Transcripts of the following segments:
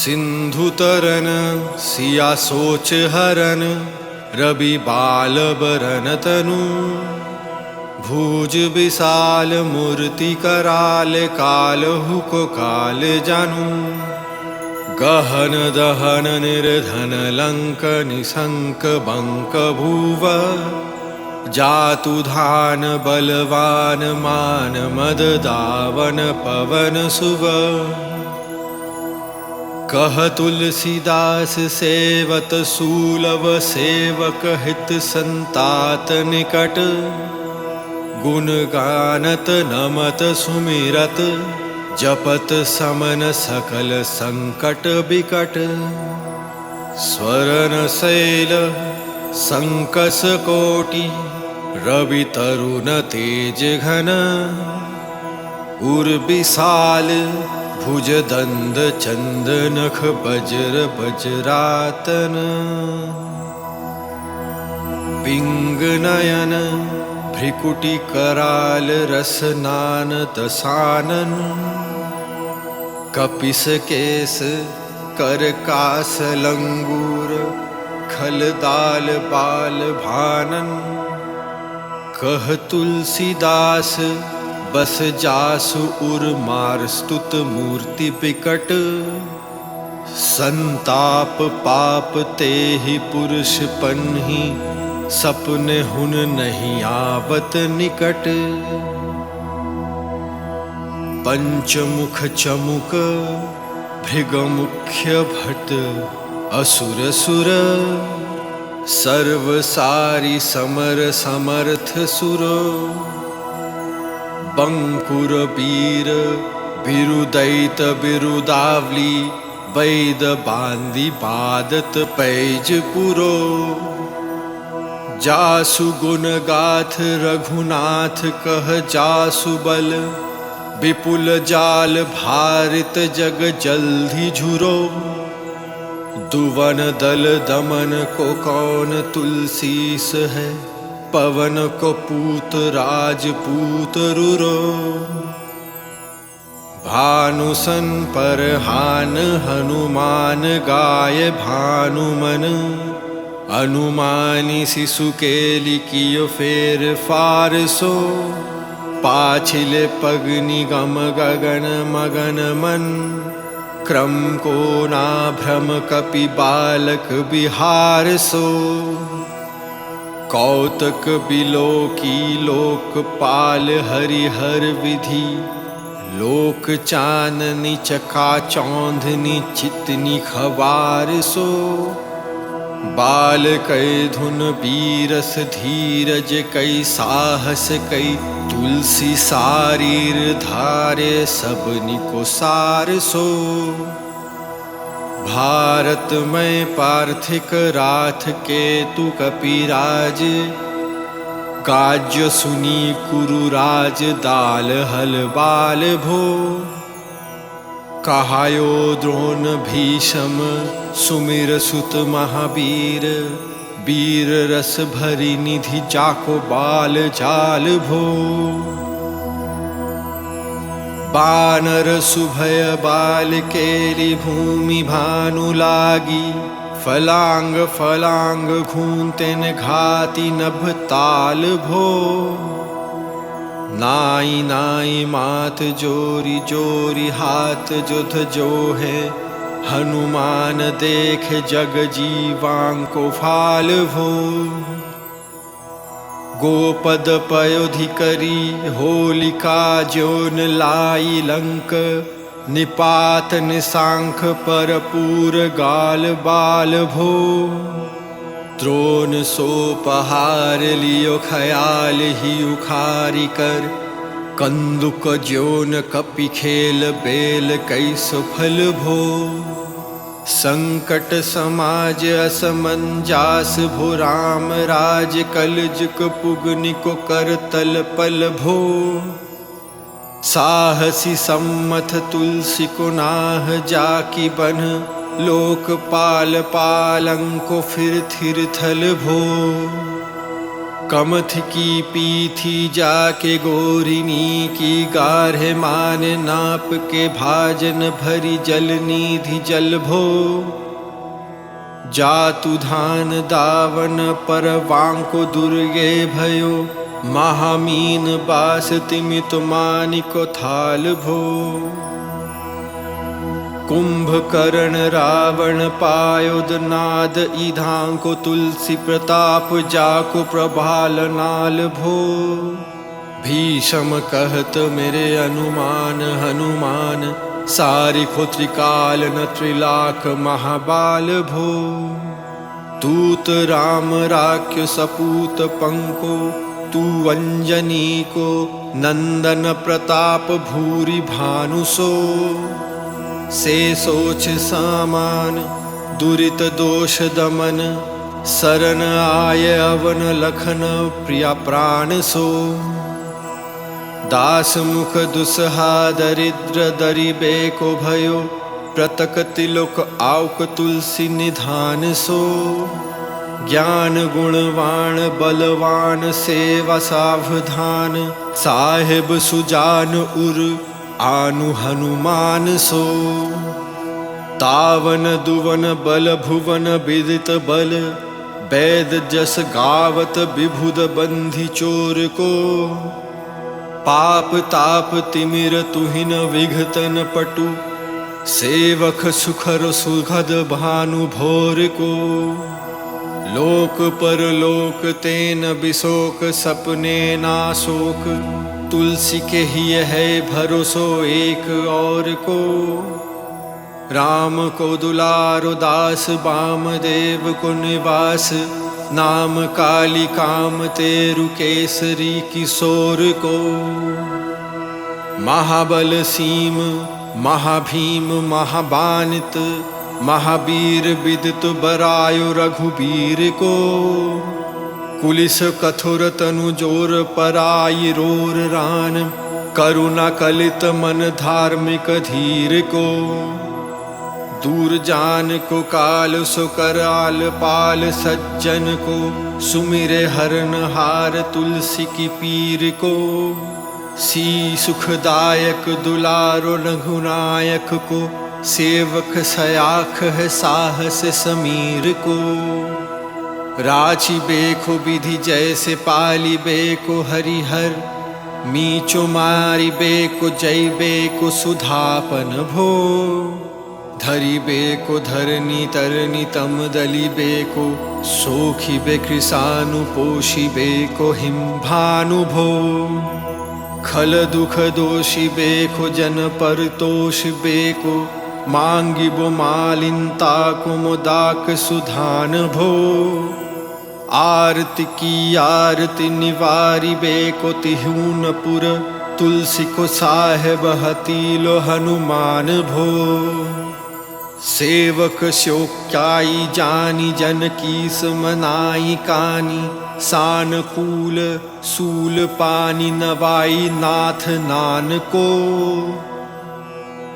सिंधु तरन सिया सोच हरन, रवि बाल बरन तनु। भुज विशाल मूर्ति कराल, कालहु को काल जानू। गहन दहन निर्धन लंक, निशंक बंक भुव। जातु धान बलवान, मान मद दावन पवन सुव। कह तुलसीदास सेवत सूलव, सेवक हित संतात निकट। गुण गानत नमत सुमिरत, जपत समन सकल संकट बिकट। स्वरन शैल संकस कोटि, रवि तरुण तेज घन। उर विशाल भुज दंद चंद, नख वज्र वज्रातन। पिंग नयन भ्रिकुटी कराल, रसनान दसानन। कपिस केस कर कास लंगूर, खलदाल बाल भानन। कह तुलसीदास बस जासु, उर मार स्तुत मूर्ति बिकट। संताप पाप तेहि पुरुष पन्ही, सपने हुन नहीं आवत निकट। पंचमुख चमुक भृगमुख्य भट, असुर सुर। सर्व सारी समर समर्थ सुरो। बंकुर वीर बिरुदैत बिरुदावली, वैद बांदी बादत पैज पुरो। जासु गुण गाथ रघुनाथ, कह जासु बल। विपुल जाल भारित जग जल्दी झुरो। दुवन दल दमन को कौन तुलसीस है, पवन को पूत राजपूत रुरो। भानुसन पर हान हनुमान, गाय भानुमन। अनुमानी शिशु के लिकियो फेर फारसो। पाछिले पग निगम गगन मगन मन। क्रम को ना भ्रम कपि बालक बिहार सो। कौतक बिलोकी लोकपाल, हरिहर विधि। लोक चाननी चका चौंधनी, चितनी खबार सो। बाल कई धुन बीरस धीरज, कई साहस कई तुलसी सारीर धारे। सबनी को सार सो। भारत में पार्थिक राथ केतु कपिराज। काज्य सुनी कुरुराज, दाल हल बाल भो। कहायो द्रोण भीषम, सुमिर सुत महावीर। वीर रस भरी निधि, जाको बाल जाल भो। बानर सुभय बाल केली, भूमि भानु लागी। फलांग फलांग घूंतेन, घाति नभ ताल भो। नाई नाई मात जोरी जोरी, हाथ जुध जो है। हनुमान देख जग जीवां को फाल भो। गोपद पयोधि करी, होलिका जोन लाई लंक। निपात निशांख पर पूर, गाल बाल भो। द्रोण सो पहार लियो, खयाल ही उखारी कर। कंदुक ज्योन कपि खेल, बेल कैसो फल भो। संकट समाज असमंजास भो, राम राज कलजुग पुगनि को कर तल पल भो। साहसी सम्मत तुलसी को नाह, जाकी बन। लोकपाल पालंको फिर थिर थल भो। कमथ की पीथी जाके गोरिनी की गाढ़े मान नाप के भाजन भरी जल निधि जल भो जातु धान दावन पर वांको दुर्गे भयो महामीन बास तिमित मानिको थाल भो कुंभकर्ण रावण पायोद नाद ईधांको तुलसी प्रताप जाको प्रभाल नाल भो भीषम कहत मेरे अनुमान हनुमान सारिखो त्रिकाल न त्रिलाख महाबाल भो दूत राम राख्य सपूत पंको तू अंजनी को नंदन प्रताप भूरि भानुसो से सोच सामान दुरित दोष दमन शरण आय अवन लखन प्रिया प्राण सो दास मुख दुसहा दरिद्र दरिबे को भयो प्रतक तिलक आउक तुलसी निधान सो ज्ञान गुणवान बलवान सेवा सावधान साहेब सुजान उर आनु हनुमान सो तावन दुवन बल भुवन विदित बल वेद जस गावत विभुद बंधी चोर को पाप ताप तिमिर तुहिन विघतन पटु सेवक सुखर सुखद भानु भोर को लोक पर लोक तेन बिशोक सपने नाशोक तुलसी के ही है भरोसो एक और को राम को दुलारो दास वामदेव को निवास नाम काली काम तेरु केसरी किशोर को महाबल सीम महाभीम महाबानित महावीर विदित बरायु रघुबीर को कुलिस कठोर तनु जोर पराई रोर रान करुणा कलित मन धार्मिक धीर को दूर जान को काल सो कराल पाल सज्जन को सुमिरे हरन हार तुलसी की पीर को सी सुखदायक दुलारो रघुनायक को सेवक सयाख है साहस समीर को राची बेखो विधि जैसे पाली बेको हरिहर मीचो मारी बेको जय बेको सुधापन भो धरी बेको धरनी तरनी तम दली बेको सोखी बे कृसानु पोषी बेको हिम भानु भो खल दुख दोषी बेको जन पर तोष बेको मांगी बो मालिनता को मुदाक सुधान भो आरती की आरती निवारी बेको तिहूनपुर तुलसी को साहेब हतीलो हनुमान भो सेवक शोक्याई जानी जन कीस मनाई कानी सानकूल सूल पानी नवाई नाथ नान को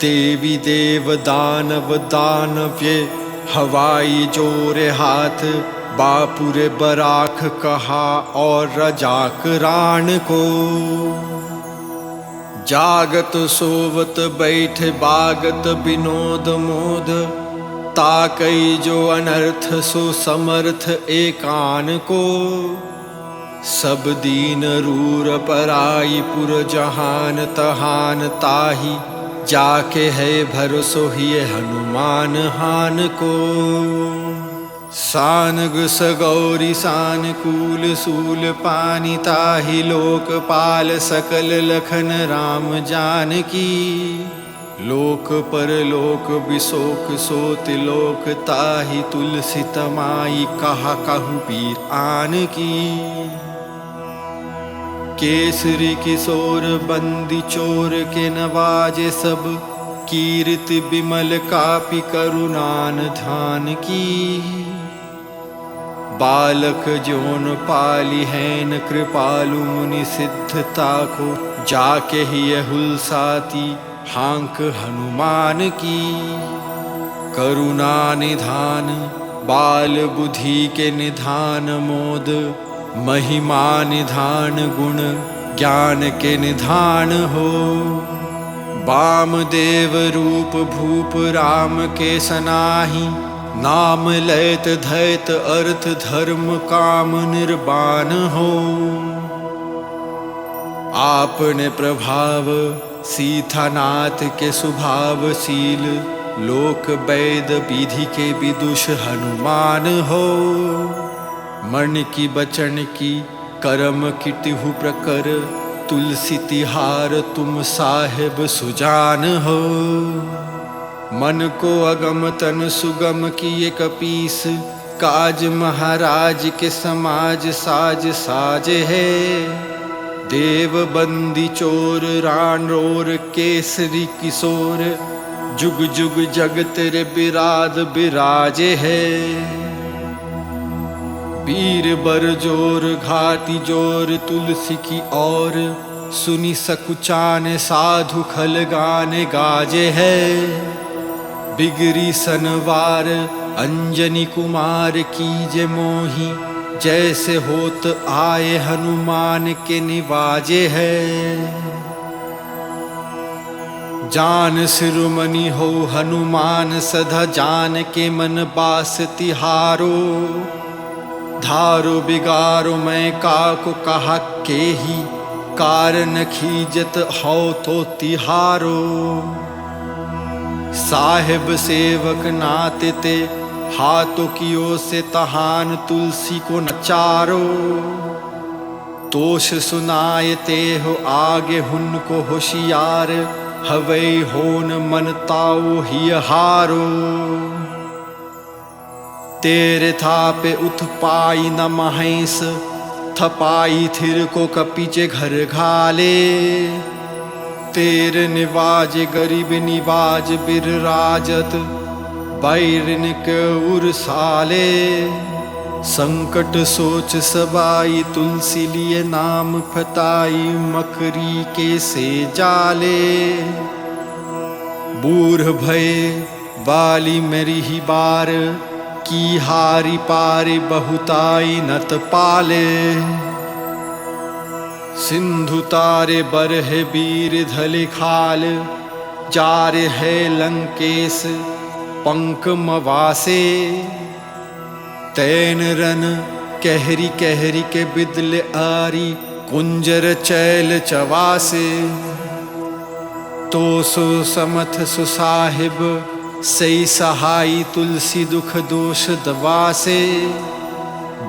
देवी देव दानव दानव्य हवाई जोरे हाथ बापुरे बराख कहा और रजाक राण को जागत सोवत बैठ बागत विनोद मोद ताकई जो अनर्थ सो समर्थ एकान को सब दीन रूर पराई पुर जहान तहान ताही जाके है भरोसो ही हनुमान हान को सानग सगौरी सानकूल सूल पानी ताहि लोकपाल सकल लखन राम जानकी लोक पर लोक बिशोक सोत लोक ताहि तुलसी तमाई कहा कहु पीर आन की केसरी किशोर बंदी चोर के नवाजे सब कीर्ति बिमल कापी करुणान ध्यान की बालक जोन पाली हैन कृपालु मुनि सिद्धता को जाके ही हुलसाती हांक हनुमान की करुणा निधान बाल बुद्धि के निधान मोद महिमा निधान गुण ज्ञान के निधान हो। वामदेव रूप भूप राम के सनाहि, नाम लैत धैत अर्थ धर्म काम निर्वाण हो। आपने प्रभाव सीतानाथ के स्वभावशील, लोक वैद विधि के विदुष हनुमान हो। मन की बचन की कर्म की तिहु प्रकर, तुलसी तिहार तुम साहिब सुजान हो। मन को अगम तन सुगम किए कपीस, काज महाराज के समाज साज साज है। देव बंदी चोर रानोर केसरी किशोर, जुग जुग जग तेरे बिराद बिराजे है। वीर बर जोर घाटी जोर तुलसी की ओर, सुनी सकुचान साधु खल गाने गाजे है। बिगरी सनवार अंजनी कुमार कीजे मोही, जैसे होत आए हनुमान के निवाजे है। जान सिरुमणि हो हनुमान सदा जान के मन बास तिहारो। धारो बिगारो मैं काको कहा के ही, कारण खीजत हो तो तिहारो। साहिब सेवक नाते ते, हाथों की ओर से तहान तुलसी को नचारो। तोष सुनाए ते हो आगे हुन को होशियार, हवै होन मन ताओ ही हारो। तेरे थापे उठ पाई न महेश, थपाई थिर को कपीचे घर घाले। तेरे निवाज गरीब निवाज बिर राजत, बैरिन के उरसाले। संकट सोच सबाई तुलसी लिए नाम फताई, मकरी के से जाले। बूढ़ भय बाली मेरी ही बार, की हारी पारी बहुताई नत पाले। सिंधु तारे बरहे वीर धले खाल, जारे है लंकेश पंक मवासे। तैन रन कहरी कहरी के बिदले आरी, कुंजर चैल चवासे। तो सो समथ सुसाहिब, सई सहाई तुलसी दुख दोष दवासे।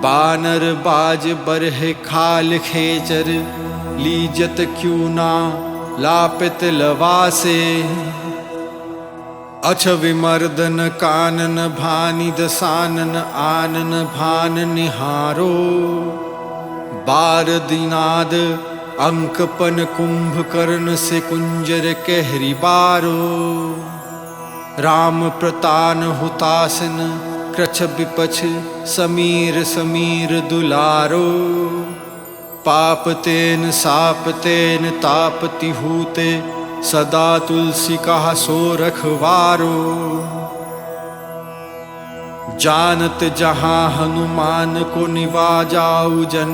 बानर बाज बरहे खाल खेचर, लीजत क्यों ना लापित लवासे। अछ विमर्दन कानन भानि दसानन, आनन भान निहारो। बार दिनाद अंकपन कुंभकर्ण से, कुंजर कहरी बारो। राम प्रतान हुतासन, कृछ विपछ समीर समीर दुलारो। पाप तेन साप तेन तापति हूते, सदा तुलसी कहा सो रखवारो। जानत जहाँ हनुमान को निवाजाऊ जन,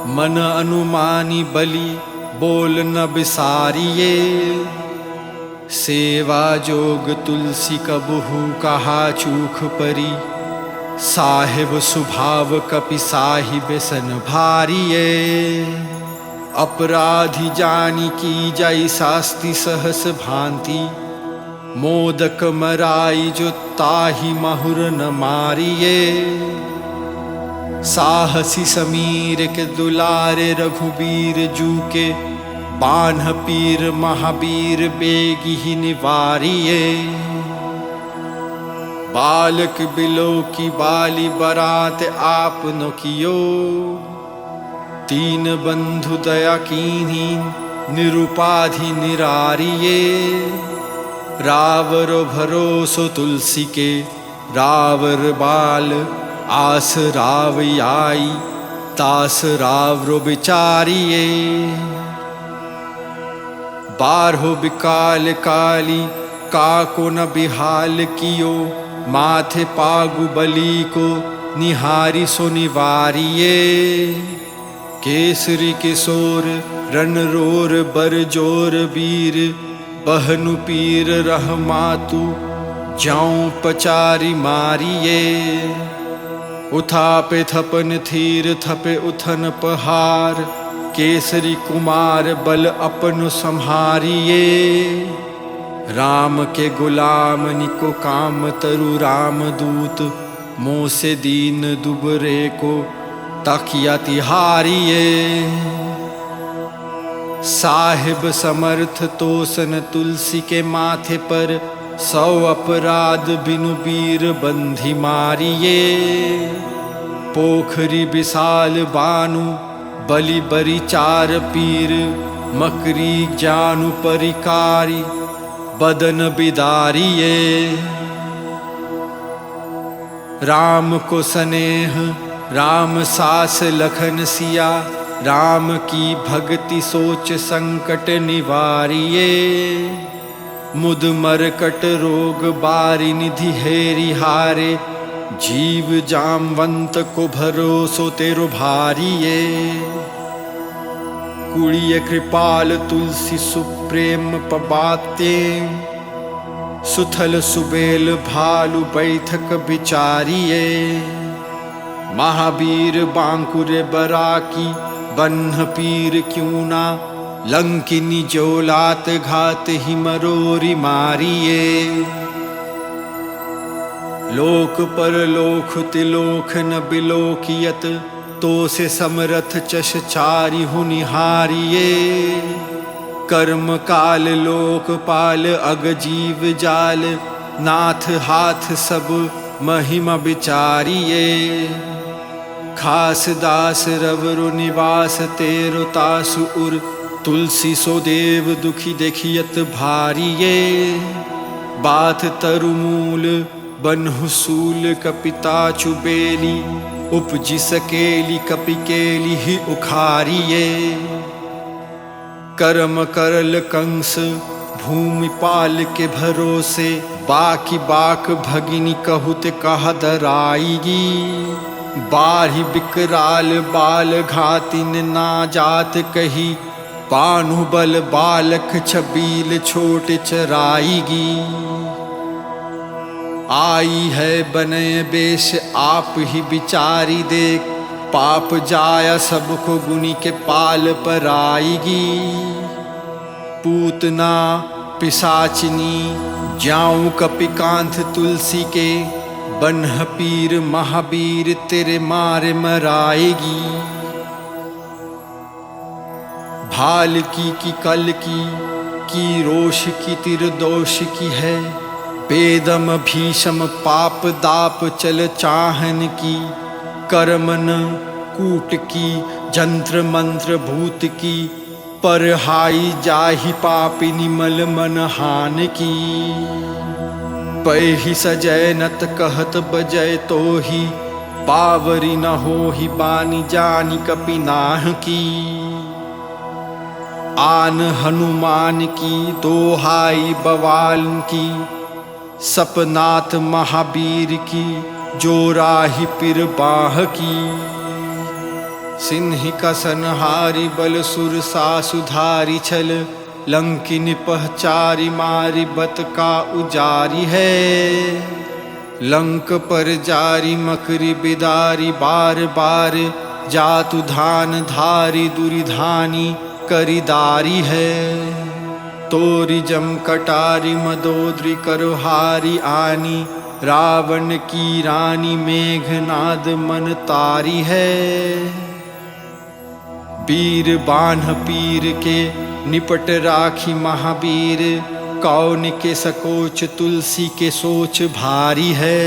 मन अनुमानी बलि बोल न बिसारिये। सेवा जोग तुलसी कबहू कहा चूख परी, साहिब सुभाव कपि साहिब सन भारिये। अपराधी जानी की जाई शास्ति सहस भांति, मोदक मराई जो ताहि महुर न मारिये। साहसी समीर के दुलारे रघुबीर जू के, बान्ह पीर महावीर बेगी ही निवारिये। बालक बिलो की बाली बरात आपनो कियो, तीन बंधु दया कीन्ही निरुपाधि निरारिये। रावर भरोसो तुलसी के, रावर बाल आस राव आई, तास रावरो विचारिये। बारहो बिकाल काली, काको न बिहाल कियो। माथे पागु बली को, निहारी सो निवारिये। केसरी किशोर रन रोर बरजोर वीर, बहनु पीर रह मातु जाऊं पचारी मारिए। उथापे थपन थीर थपे उथन पहार, केसरी कुमार बल अपन संहारिए। राम के गुलाम निको काम तरु राम दूत, मोह से दीन दुबरे को तकिया तिहारिए। साहिब समर्थ तोसन तुलसी के माथे पर, 100 अपराध बिनु वीर बंधी मारिए। पोखरी विशाल बानु बलि बरी 4 पीर, मकरी जानु परिकारी बदन बिदारिए। राम को स्नेह राम सास लखन सिया, राम की भक्ति सोच संकट निवारिए। मुद मरकट रोग बारी निधि हेरि हारे, जीव जामवंत को भरोसो तेरो भारिए। कुड़िय कृपाल तुलसी सुप्रेम पबाते, सुथल सुबेल भालु बैठक विचारिए। महावीर बांकुर बराकी बन्ह पीर क्यों ना, लंकिनी जोलात घात ही मरोरी मारिए। लोक पर लोक तिलोक न बिलोकियत, तो से समरथ चश चारि हुनिहारिए। कर्म काल लोकपाल अग जीव जाल, नाथ हाथ सब महिमा विचारिए। खास दास रवरु निवास तेरो तासु उर, तुलसी सो देव दुखी देखियत भारिए। बात तरुमूल बनहु सूल कपिता चुबेली, उपजि सकेली कपिकेली ही उखारिए। कर्म करल कंस भूमि पाल के भरोसे, बाकी बाक भगिनी कहूत कह डराईगी। बाढ़ी बिकराल बाल घातिन ना जात कही, पानु बल बालक छबील छोट चराईगी। आई है बनय बेश आप ही विचारी देख, पाप जाया सबको गुनी के पाल पर आईगी। पूतना पिशाचिनी जाऊं कपिकांत तुलसी के, बन्ह पीर महावीर तेरे मारे मराएगी। भाल की कल की रोष की तिरदोष की है, बेदम भीषम पाप दाप चल चाहन की। कर्मन कूट की जंत्र मंत्र भूत की, पर हाई जाहि पापी निमल मन हान की। पै सजय नत कहत बजय तो ही, पावरी न हो ही बानी जानी कपि नाह की। आन हनुमान की दोहाई बवाल की, सपनाथ महावीर की जो राही पिर बाह की। सिंह का सनहारी बल सुर सासुधारी छल, लंकिन पहचारी मारी बत का उजारी है। लंक पर जारी मकरी बिदारी बार बार, जातु धान धारी दुरिधानी करिदारी है। तोरी जम कटारी मदोदरी करहारी आनी, रावण की रानी मेघनाद मन तारी है। वीर बान्ह पीर के निपट राखी महावीर, कौन के सकोच तुलसी के सोच भारी है।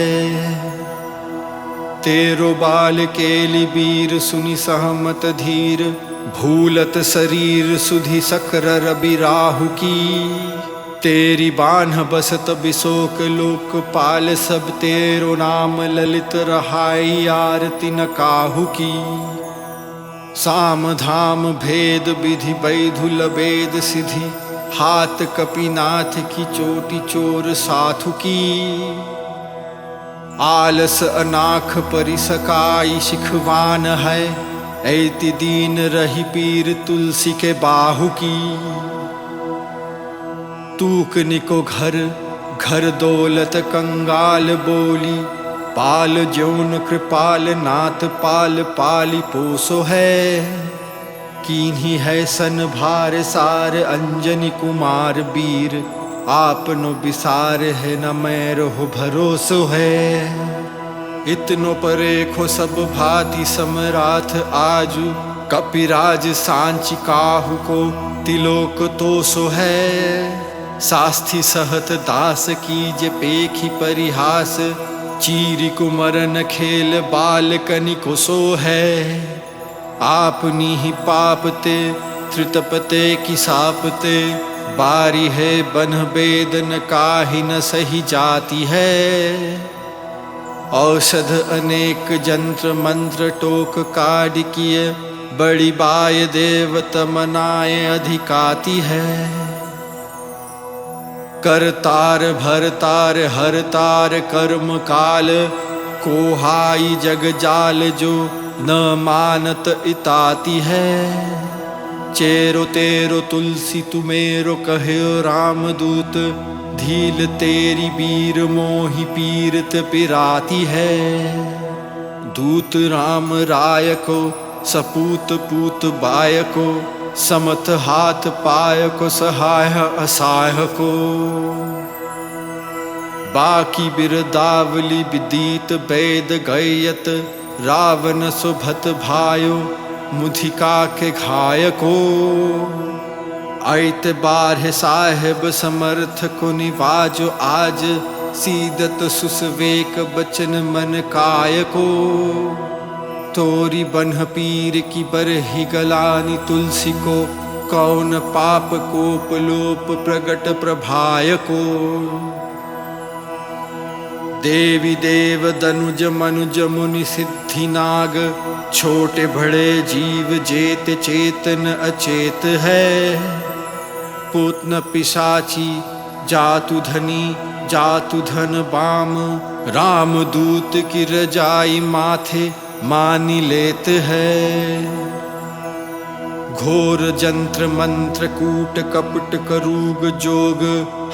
तेरो बाल केली वीर सुनि सहमत धीर, भूलत शरीर सुधि सक्र रवि राहु की। तेरी बान्ह बसत बिशोक लोकपाल, सब तेरो नाम ललित रहाई आरती न काहू की। साम धाम भेद विधि वैधुल वेद सिद्धि, हाथ कपिनाथ की चोटी चोर साधु की। आलस अनाख परिसकाई शिखवान है, ऐति दीन रही पीर तुलसी के बाहु की। तूक निको घर घर दौलत कंगाल बोली, पाल ज्योन कृपाल नाथ पाल पाली पोसो है। कीन्ही है सन भार सार अंजनी कुमार वीर, आपनो विसार है न मेरो भरोसो है। इतनो परेखो सब भांति समराथ आजु, कपिराज सांची काहू को तिलोक तोसो है। सास्थि सहत दास कीजे पेखी परिहास, चीरी कुमरन खेल बाल कनिको सो है। आपनी ही पापते त्रितपते की सापते, बारी है बन बेदन काहि न सही जाती है। औषध अनेक जंत्र मंत्र टोक काढ़ किए, बड़ी बाय देवत मनाए अधिकाती है। करतार भरतार हरतार कर्म काल, कोहाई जग जाल जो न मानत इताती है। चेरो तेरो तुलसी तुमेरो कह्यो रामदूत, धील तेरी बीर मोहि पीरत पिराती है। दूत राम राय को सपूत पूत बाय को, समत हाथ पाय को सहाय असहाय को। बाकी बिरदावली विदित वैद गयत, रावण सुभत भायो मुधिका के घाय को। ऐत बारह साहेब समर्थ को निवाजो आज, सीदत सुसवेक बचन मन काय को। तोरी बन्ह पीर की बरहि गलानी तुलसी को, कौन पाप कोप लोप प्रगट प्रभाय को। देवी देव दनुज मनुज मुनि सिद्धि नाग, छोटे बड़े जीव जेत चेतन अचेत है। पूतन पिशाची जातु धनी जातु धन बाम, राम दूत की रजाई माथे मानी लेत है। घोर जंत्र मंत्र कूट कपट करूग जोग,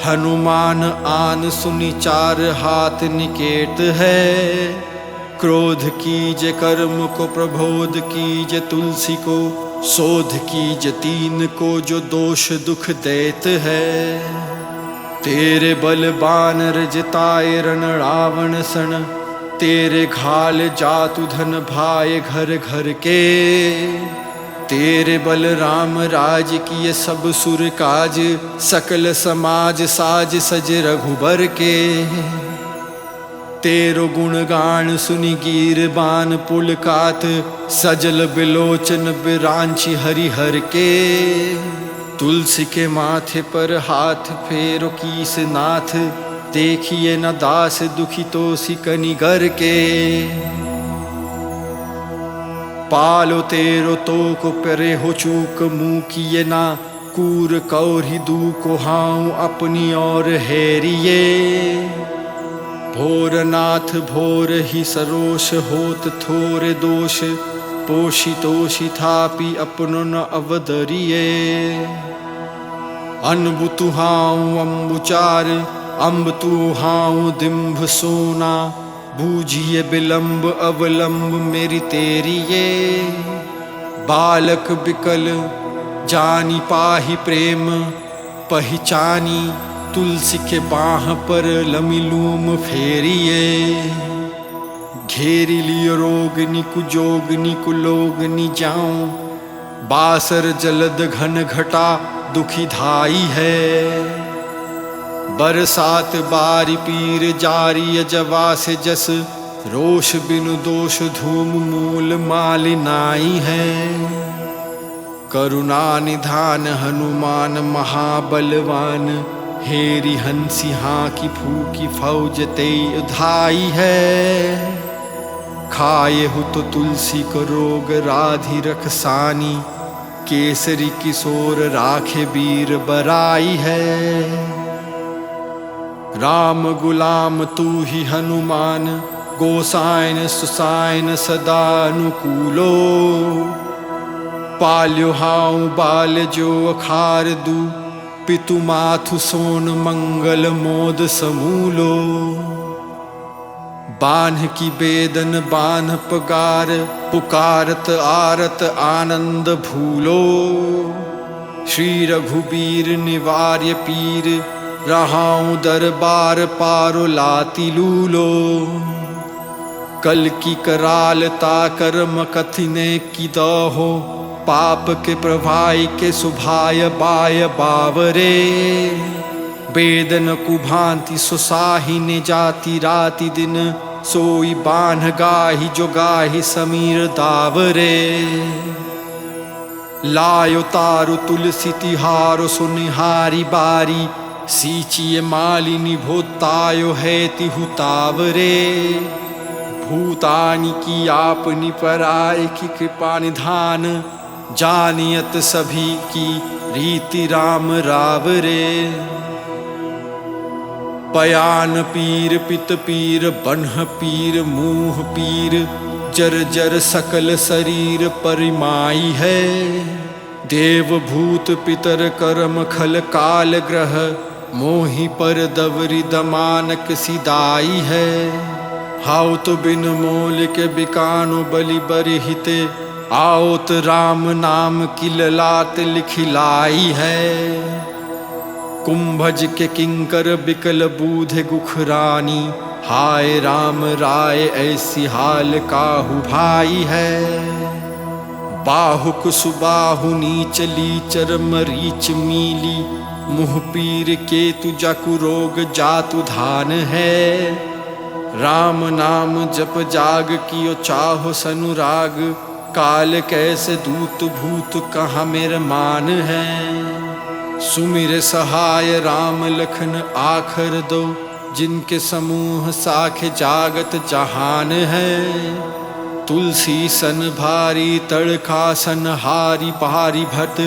हनुमान आन सुनि चार हाथ निकेत है। क्रोध कीजे कर्म को प्रबोध कीजे तुलसी को, शोध कीजे तीन को जो दोष दुख देत है। तेरे बलबान रजताए रण रावण सन, तेरे घाल जातु धन भाए घर घर के। तेरे बल राम राज किए सब सुर काज, सकल समाज साज सज रघुबर के। तेरो गुणगान सुनि गिर बान पुलकात, सजल बिलोचन बिरांची हरिहर के। तुलसी के माथे पर हाथ फेरो कीस नाथ, देखिए न दास दुखी तो सिकनी घर के। पालो तेरो तो को परे हो चूक मुँह किए ना, कूर कौरी दू को हाउ अपनी और हेरिए। भोरनाथ भोर ही सरोष होत थोरे दोष, पोषी तोषी थापी अपनो न अवदरिए। अनबु तुहाऊ अम्बुचार अम्ब तुहाऊ दिम्भ सोना, बूझिए विलंब अवलंब मेरी तेरी ये। बालक बिकल जानी पाही प्रेम पहचानी, तुलसी के बाह पर लमिलूम फेरिए। घेरी लियो रोगनी कुजोगनी कुलोगनी जाऊं, बासर जलद घन घटा दुखी धाई है। बरसात बारी पीर जारी जवा से जस, रोष बिनु दोष धूम मूल मालिनाई है। करुणा निधान हनुमान महाबलवान, हेरी हंसी हाँ की फूकी फौज ते उधाई है। खाए हो तो तुलसी को रोग राधि रखसानी, केसरी किशोर राखे वीर बराई है। राम गुलाम तू ही हनुमान, गोसायन सुसायन सदानुकूलो। पाल्यो हाउ बाल जो अखार दू, पितु माथु सोन मंगल मोद समूलो। बान्ह की बेदन बान्ह पगार, पुकारत आरत आनंद भूलो। श्री रघुबीर निवार्य पीर, रहाऊं दरबार पारो लाती लूलो। कल की करालता कर्म कथिने की दहो, पाप के प्रभाई के सुभाय बाय बावरे। बेदन कुभांति सुसाही ने जाति राति दिन, सोई बान्ह गाही जो गाही समीर दावरे। लायो तारु तुलसी तिहारो सुनिहारी बारी, सींचिए मालिनी भोतायो है तिहु तावरे। भूतानि की आपनी पराय की कृपा निधान, जानियत सभी की रीति राम रावरे। पयान पीर पित पीर बन्ह पीर मुँह पीर, जर जर सकल शरीर परिमाई है। देव भूत पितर कर्म खल काल ग्रह, मोहि पर दवरी दमानक सिदाई है। हाउ तो बिन मोल के बिकानो बलि बरहिते, आओत राम नाम की ललाट लिखिलाई है। कुंभज के किंकर बिकल बूधे गुखरानी, हाय राम राय ऐसी हाल काहू भाई है। बाहुक सुबाहु नीच लीचर मरीच मीली, मुँह पीर केतु जकु रोग जातु धान है। राम नाम जप जाग कियो चाहो सनुराग, काल कैसे दूत भूत कहाँ मेर मान है। सुमिर सहाय राम लखन आखर दो, जिनके समूह साखे जागत जहान है। तुलसी सन भारी तड़का सन हारी पहारी भट,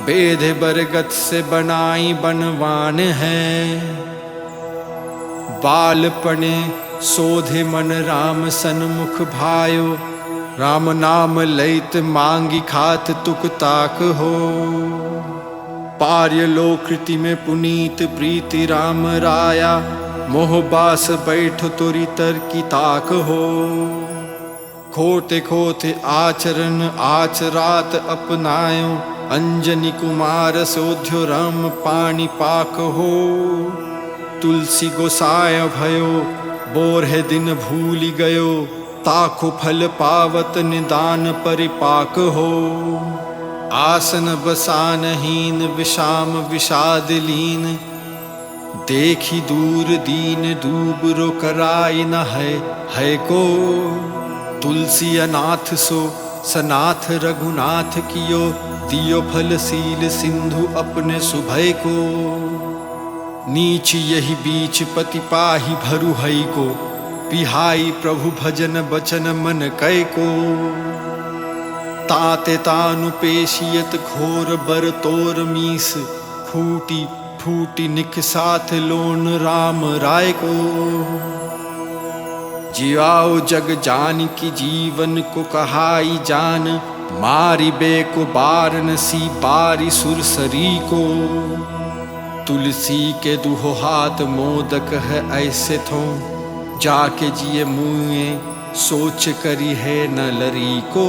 बेधे बरगत से बनाई बनवान है। बालपने सोधे मन राम सन्मुख भायो, राम नाम लैत मांगी खात तुक ताक हो। पार्य लोकृति में पुनीत प्रीति राम राया, मोह बास बैठ तुरी तर की ताक हो। खोते खोते आचरण आचरात अपनायो, अंजनी कुमार सोध्यो राम पानी पाक हो। तुलसी गोसाय भयो बोरहे दिन भूलि गयो, ताको फल पावत निदान परिपाक हो। आसन बसानहीन विषाम विषाद लीन, देखी दूर दीन दूबरो कराई न है को। तुलसी अनाथ सो सनाथ रघुनाथ कियो, दियो फलशील सिंधु अपने सुभय को। नीच यही बीच पति पाही भरु हई को, पिहाई प्रभु भजन बचन मन कै को। ताते तानु पेशियत घोर बर तोर मीस, फूटी फूटी निख साथ लोन राम राय को। जियाओ जग जान की जीवन को कहाई जान, मारी बे को बारन सी बारी सुरसरी को। तुलसी के दुहो हाथ मोदक है ऐसे थो, जाके जिए मुए सोच करी है न लरी को।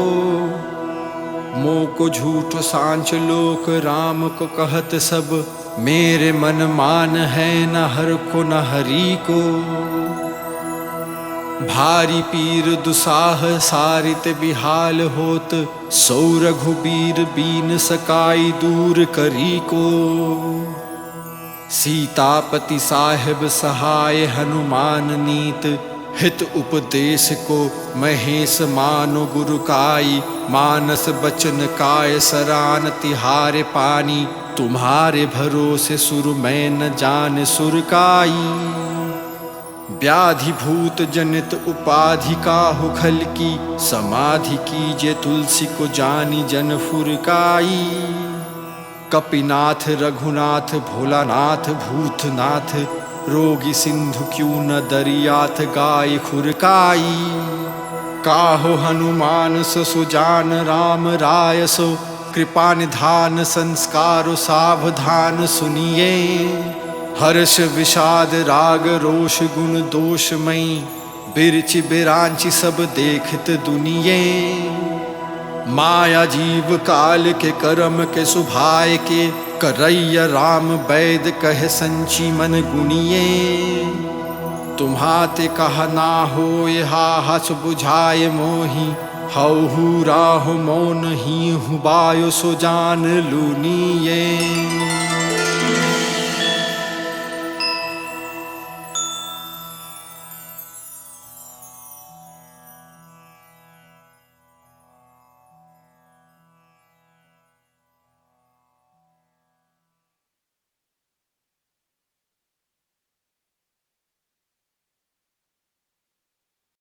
मोह को झूठ सांच लोक राम को कहत सब, मेरे मन मान है न हर को न हरी को। भारी पीर दुसाह सारित बिहाल होत, सौ रघुबीर बीन सकाई दूर करी को। सीतापति साहेब सहाय हनुमान नीत, हित उपदेश को महेश मानो गुरु काई। मानस बचन काय सरान तिहारे पानी, तुम्हारे भरोसे सुर मैं न जान सुर काई। व्याधि भूत जनित उपाधि काहु खल की, समाधि कीजे तुलसी को जानी जन फुरकाई। कपिनाथ रघुनाथ भोलानाथ भूतनाथ, रोगी सिंधु क्यों न दरियात गाय खुरकाई। काहो हनुमान सो सुजान राम राय सो, कृपा निधान संस्कार सावधान सुनिए। हर्ष विषाद राग रोष गुण दोषमयी, बिरचि बिरांचि सब देखत दुनिये। माया जीव काल के कर्म के सुभाय के, करैया राम वैद कह संची मन गुनिए। तुम्हाते कहा ना होय हा हस बुझाय मोहि, हऊ राह मौन ही हूँ बायो सो जान लूनिए।